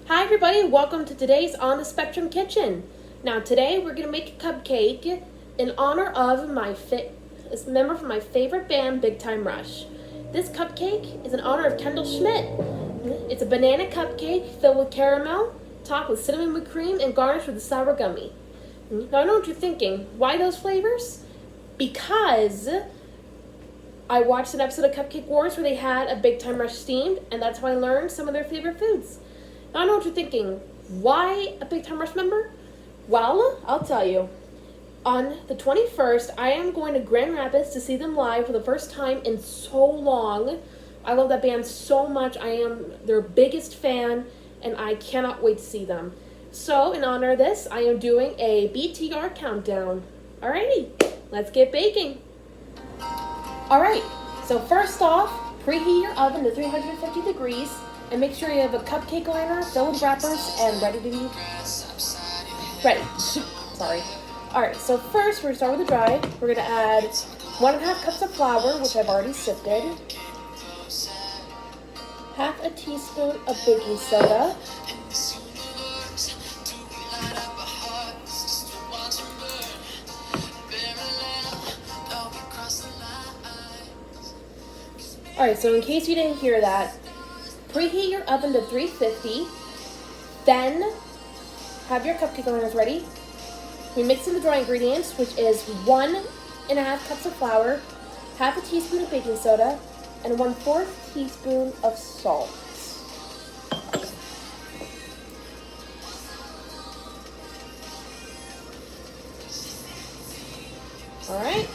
Hi everybody, welcome to today's On the Spectrum Kitchen. Now today we're going to make a cupcake in honor of a member from my favorite band, Big Time Rush. This cupcake is in honor of Kendall Schmidt. It's a banana cupcake filled with caramel, topped with cinnamon whipped cream, and garnished with a sour gummy. Now I know what you're thinking, why those flavors? Because I watched an episode of Cupcake Wars where they had a Big Time Rush steamed, and that's how I learned some of their favorite foods. Now I know what you're thinking, why a Big Time Rush member? Well, I'll tell you. On the 21st, I am going to Grand Rapids to see them live for the first time in so long. I love that band so much. I am their biggest fan, and I cannot wait to see them. So, in honor of this, I am doing a BTR countdown. Alrighty, let's get baking. Alright, so first off, preheat your oven to 350 degrees and make sure you have a cupcake liner filled with wrappers and ready to be ready. Sorry. Alright, so first we're going to start with the dry. We're going to add 1.5 cups of flour, which I've already sifted, half a teaspoon of baking soda, Alright, so in case you didn't hear that, preheat your oven to 350, then have your cupcake liners ready. We mix in the dry ingredients, which is 1.5 cups of flour, half a teaspoon of baking soda, and 1/4 teaspoon of salt. Alright.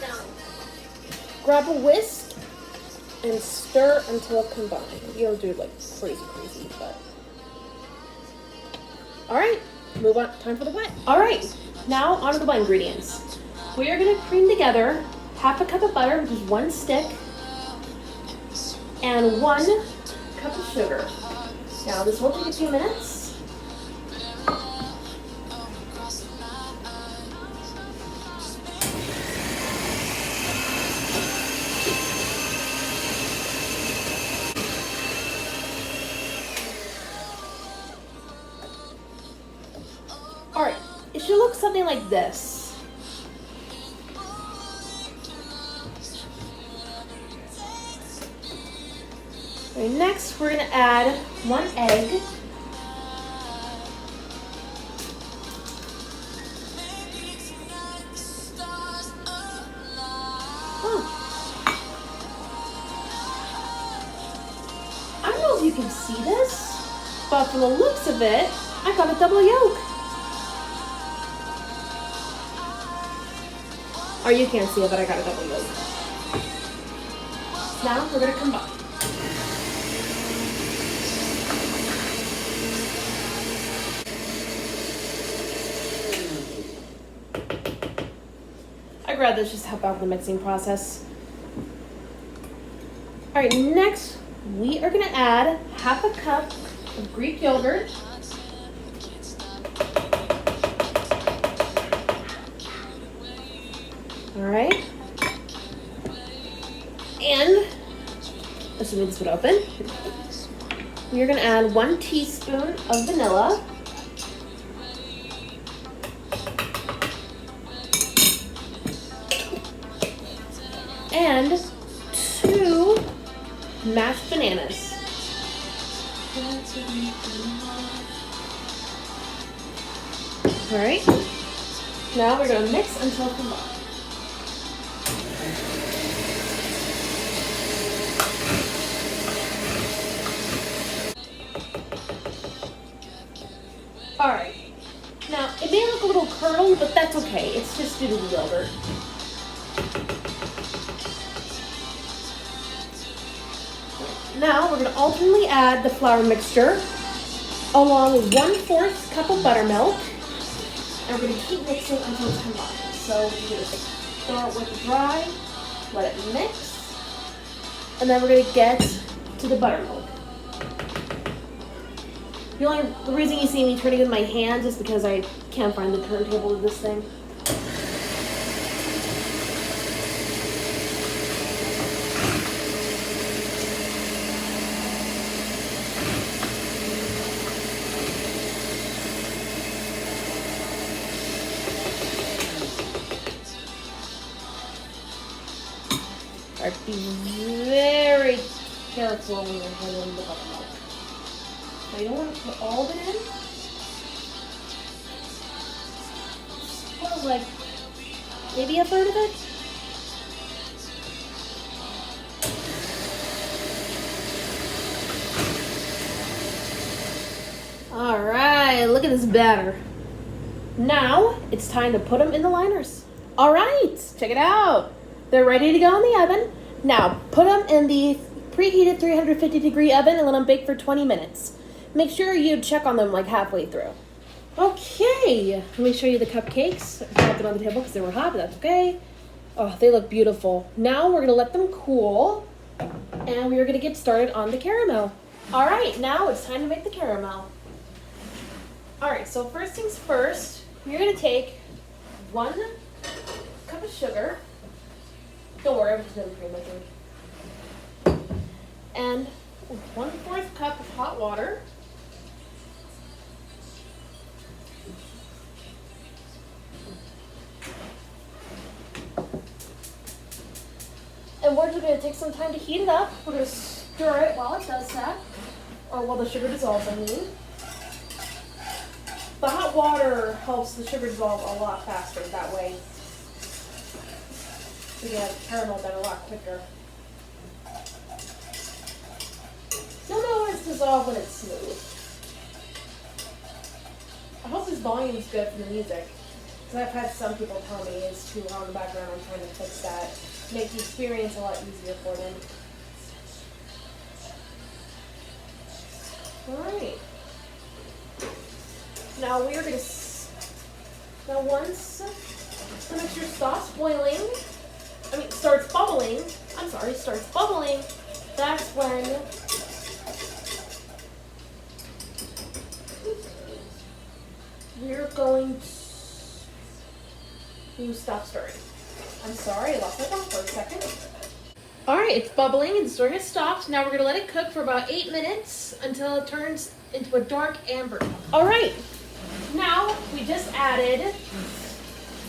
Now, grab a whisk and stir until combined. You don't do it like crazy, but. Alright, move on. Time for the wet. Alright, now on to the wet ingredients. We are going to cream together half a cup of butter, which is 1 stick, and 1 cup of sugar. Now, this will take a few minutes. Alright, it should look something like this. Right, next, we're going to add 1 egg. I don't know if you can see this, but from the looks of it, I got a double yolk. Or you can't see it, but I got a double yolk. Now we're going to combine. I'd rather just help out with the mixing process. Alright, next we are going to add half a cup of Greek yogurt. Alright, and assuming this would open, you're going to add 1 teaspoon of vanilla, and 2 mashed bananas. Alright, now we're going to mix until combined. Alright, now it may look a little curdled, but that's okay. It's just due to the yogurt. Now we're going to alternately add the flour mixture along with 1/4 cup of buttermilk, and we're going to keep mixing until it's combined. So we're going to start with the dry, let it mix, and then we're going to get to the buttermilk. The reason you see me turning with my hands is because I can't find the turntable of this thing. Be very careful when you're handling the buttermilk. Now you don't want to put all of it in. Just put like maybe a third of it. All right, look at this batter. Now it's time to put them in the liners. All right, check it out. They're ready to go in the oven. Now put them in the preheated 350-degree oven and let them bake for 20 minutes. Make sure you check on them like halfway through. Okay, let me show you the cupcakes. I dropped them on the table because they were hot, but that's okay. Oh, they look beautiful. Now we're gonna let them cool and we're gonna get started on the caramel. All right, now it's time to make the caramel. All right, so first things first, you're gonna take 1 cup of sugar. Don't worry, I'm just gonna cream my drink. And 1/4 cup of hot water. And we're just gonna take some time to heat it up. We're gonna stir it while it does that, or while the sugar dissolves, I mean. The hot water helps the sugar dissolve a lot faster that way. So you have caramel done a lot quicker. You'll know when it's dissolved when it's smooth. I hope this volume is good for the music. Because I've had some people tell me it's too loud in the background. I'm trying to fix that. Make the experience a lot easier for them. Alright. Now we are going to, once the mixture stops boiling, starts bubbling, that's when we're going to stop stirring. I'm sorry, I lost my thought for a second. Alright, it's bubbling and the stirring has stopped. Now we're going to let it cook for about 8 minutes until it turns into a dark amber. Alright. Now, we just added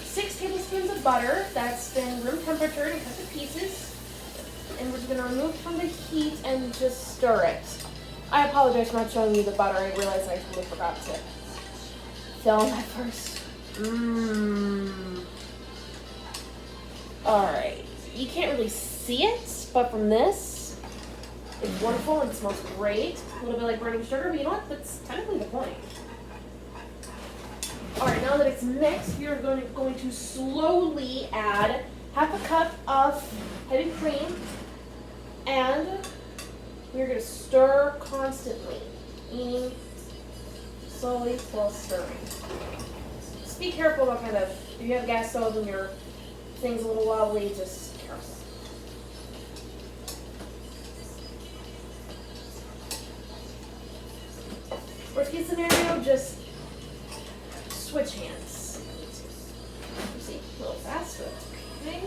6 tablespoons of butter that's been room temperature and cut to pieces. And we're just going to remove it from the heat and just stir it. I apologize for not showing you the butter. I realized I totally forgot to film at first. Alright. You can't really see it, but from this, it's wonderful and it smells great. A little bit like burning sugar, but you know what? That's technically the point. Alright, now that it's mixed, we are going to slowly add 1/2 cup of heavy cream, and we're going to stir constantly, meaning slowly while stirring. Just be careful about if you have a gas stove and your thing's a little wobbly, just careful. Worst case scenario, just switch hands. See, a little faster. Okay.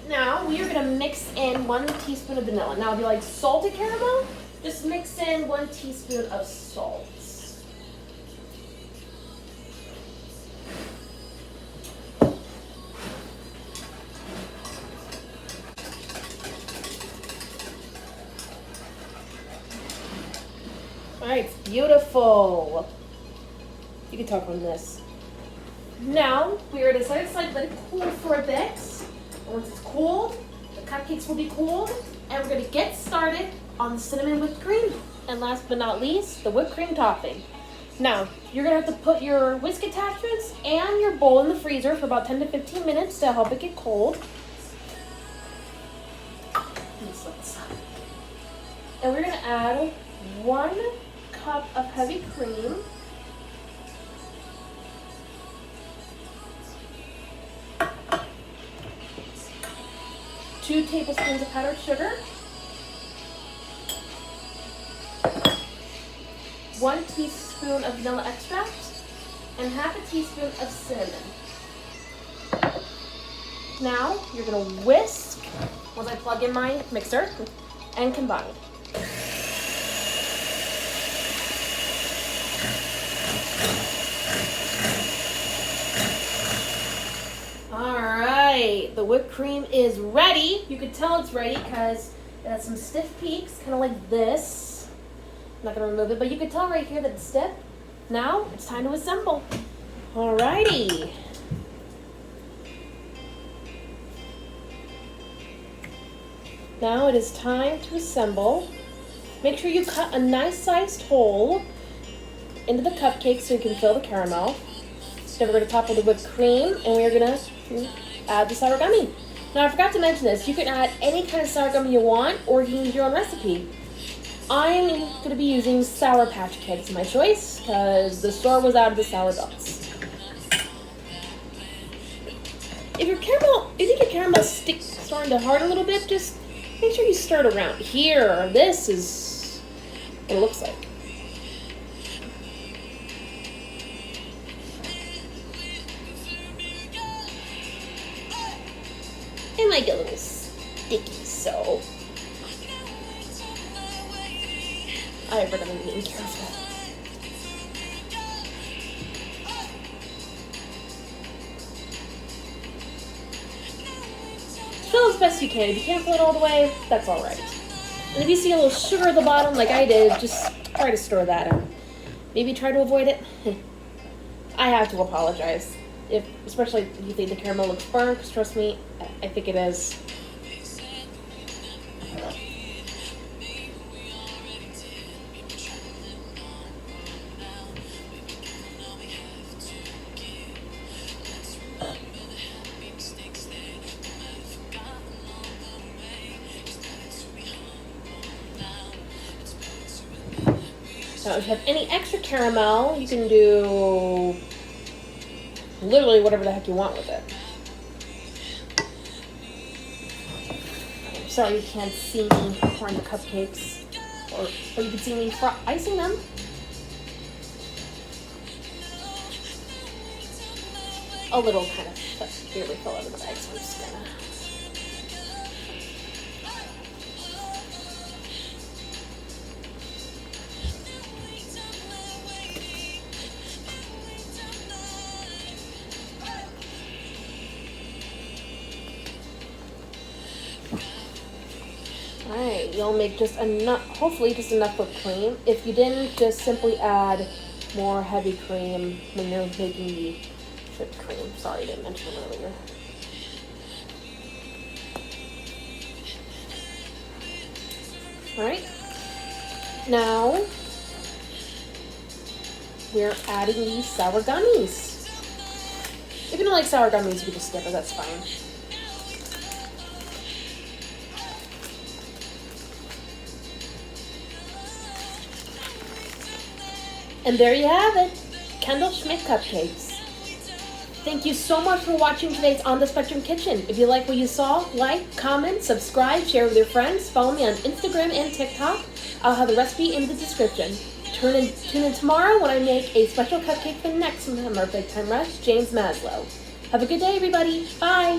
Now we are going to mix in 1 teaspoon of vanilla. Now if you like salted caramel, just mix in 1 teaspoon of salt. Alright, it's beautiful. You can talk on this. Now, we are decided to let it cool for a bit. And once it's cooled, the cupcakes will be cooled. And we're going to get started on the cinnamon whipped cream. And last but not least, the whipped cream topping. Now, you're going to have to put your whisk attachments and your bowl in the freezer for about 10 to 15 minutes to help it get cold. And we're going to add 1 cup of heavy cream, 2 tablespoons of powdered sugar, 1 teaspoon of vanilla extract, and 1/2 teaspoon of cinnamon. Now you're going to whisk once I plug in my mixer and combine. whipped cream is ready. You can tell it's ready because it has some stiff peaks, kind of like this. I'm not going to remove it, but you can tell right here that it's stiff. Now it's time to assemble. Alrighty. Now it is time to assemble. Make sure you cut a nice sized hole into the cupcake so you can fill the caramel. Then we're going to top with the whipped cream, and we're going to add the sour gummy. Now I forgot to mention this. You can add any kind of sour gummy you want, or you can use your own recipe. I'm going to be using Sour Patch Kids, my choice, because the store was out of the sour belts. If you think your caramel starting to harden a little bit, just make sure you stir it around. Here, this is what it looks like. It might get a little sticky, so I recommend being careful. Fill as best you can. If you can't fill it all the way, that's alright. And if you see a little sugar at the bottom, like I did, just try to stir that in. Maybe try to avoid it. I have to apologize. Especially if you think the caramel looks burnt, because trust me, I think it is. Now, if you have any extra caramel, you can do literally whatever the heck you want with it. I'm sorry you can't see me pouring the cupcakes, or you can see me icing them. A little kind of barely fell out of the bag, so I'm just gonna. Alright, you'll make just enough, hopefully just enough whipped cream. If you didn't, just simply add more heavy cream when you're making the whipped cream. Sorry, I didn't mention it earlier. Alright, now we're adding these sour gummies. If you don't like sour gummies, you can just skip it, that's fine. And there you have it, Kendall Schmidt cupcakes. Thank you so much for watching today's On the Spectrum Kitchen. If you like what you saw, like, comment, subscribe, share with your friends, follow me on Instagram and TikTok. I'll have the recipe in the description. Tune in tomorrow when I make a special cupcake for the next member of Big Time Rush, James Maslow. Have a good day, everybody. Bye.